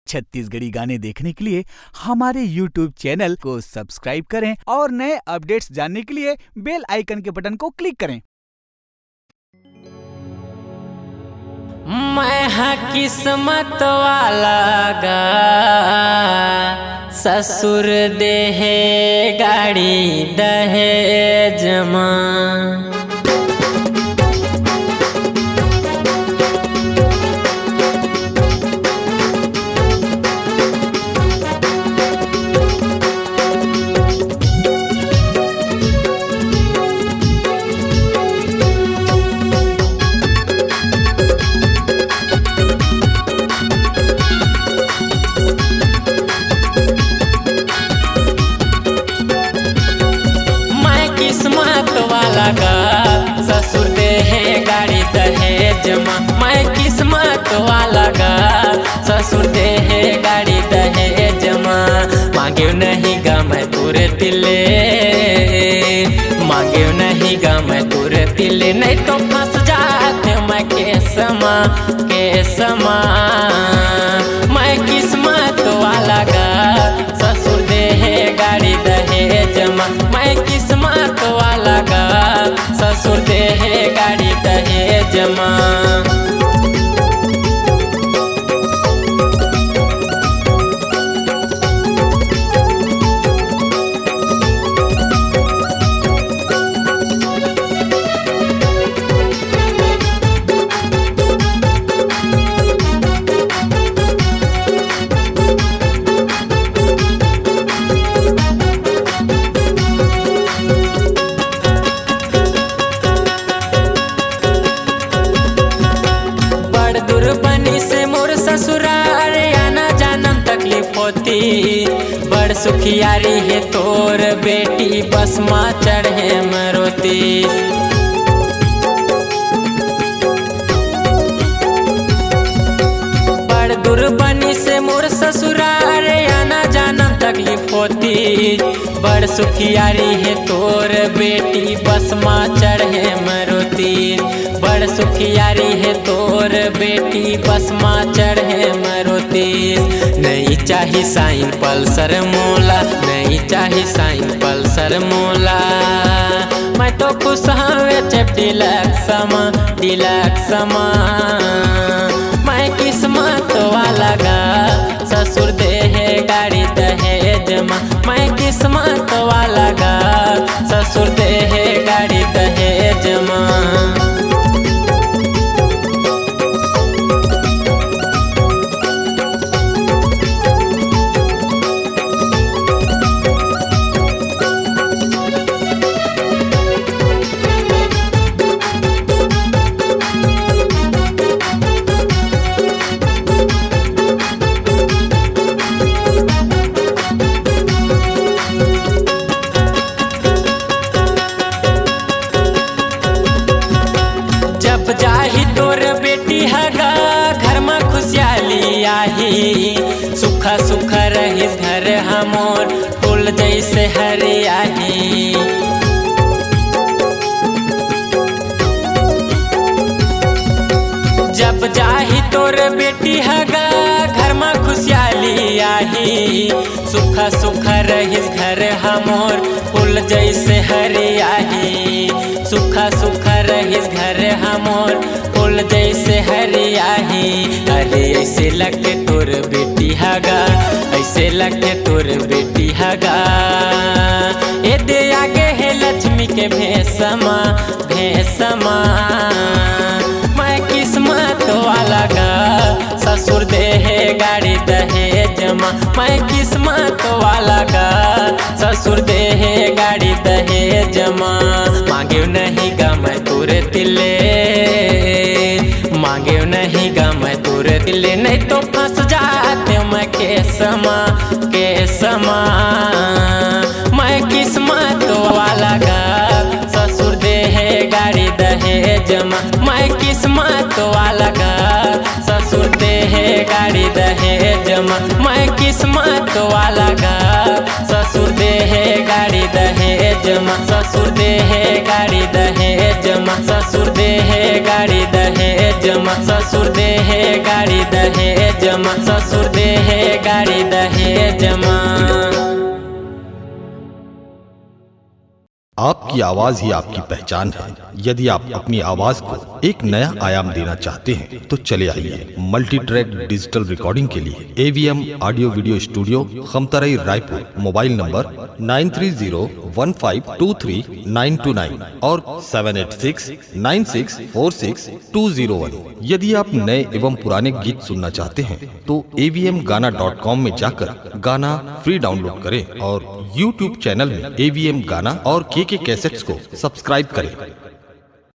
छत्तीसगढ़ी गाने देखने के लिए हमारे YouTube चैनल को सब्सक्राइब करें और नए अपडेट्स जानने के लिए बेल आइकन के बटन को क्लिक करें। मैं हाँ किस्मत वाला गा, ससुर देहे गाड़ी दहेज मां। ससुर देहे गाड़ी दहेज मां। मैं किस्मत वाला गा, ससुर देहे गाड़ी दहेज मां। मांगे नहीं गा मैं तुरे तिले, मांगे नहीं गा मैं तुरे तिले, नहीं तो फंस जाते मैं केसमा केसमा। मैं किस्मत वाला गा, ससुर देहे गाड़ी दहेज मां। मैं किस्मत वाला गा, ससुर देहे गाड़ी दहेज मां। दुर्बनी से मोर ससुराल आना जानम तकलीफ होती। बड़ सुखियारी है तोर बेटी, बस माँ चढ़े मरोती। बड़ दुर्बनी से मोर ससुराल आना जानम तकलीफ होती। बड़ सुखियारी है तोर बेटी, बस माँ चढ़े मरोती। बड़ सुखियारी है तोर बेटी, बस माँ चढ़े मरोती। नहीं चाही साइन पल्सर मोला, नहीं चाही साइन पल्सर मोला। मैं तो खुश हवे चेप डिलक्स समा, डिलक्स समा। मैं किस्मत वाला गा, ससुर देहे गाड़ी दहेज मां। मैं किस्मत वाला गा, ससुर देहे गाड़ी दहेज मां। जाही तोर बेटी हगा, घर में खुशहाली आही। सुखा सुखा रही घर हमोर, फूल जैसे हरियाही। जब जाही तोर बेटी हगा, घर में खुशहाली आही। सुखा सुखा रही घर हमोर, फूल जैसे हरियाही। सुखा सुखा रही घर हमोर, फूल जैसे हरियाही। अरे ऐसे लगे तोर बेटी हगा, ऐसे लगे तोर बेटी हगा। ए दे आगे है लक्ष्मी के भेसमा भेसमा। मैं किस्मत वाला गा, ससुर देहे गाड़ी दहेज मां। मैं किस्मत वाला गा, ससुर देहे गाड़ी दहेज मां। मांगे नहीं गा मैं तुरे तिले, मांगे नहीं गा मैं तुरे तिले, नहीं तो फंस जाते मैं केसमा केसमा। मैं किस्मत वाला गा, ससुर देहे गाड़ी दहेज मां। मैं किस्मत वाला गा, ससुर देहे गाड़ी दहेज मां। मैं किस्मत वाला गा, ससुर देहे गाड़ी दहेज मां। ससुर देहे गाड़ी दहेज मां। मा ससुर दे है गाड़ी दहेज मा ससुर दे है गाड़ी दहेज मा ससुर दे है गाड़ी दहेज मा। आपकी आवाज ही आपकी पहचान है। यदि आप अपनी आवाज को एक नया आयाम देना चाहते हैं तो चले आइए मल्टी ट्रैक डिजिटल रिकॉर्डिंग के लिए AVM audio video studio Khamtarai Raipur. Mobile number 9301523929 और 7869646201। यदि आप नए एवं पुराने गीत सुनना चाहते हैं तो avmgana.com में जाकर गाना फ्री डाउनलोड करें और YouTube चैनल में AVM गाना और KK कैसेट्स को सब्सक्राइब करें।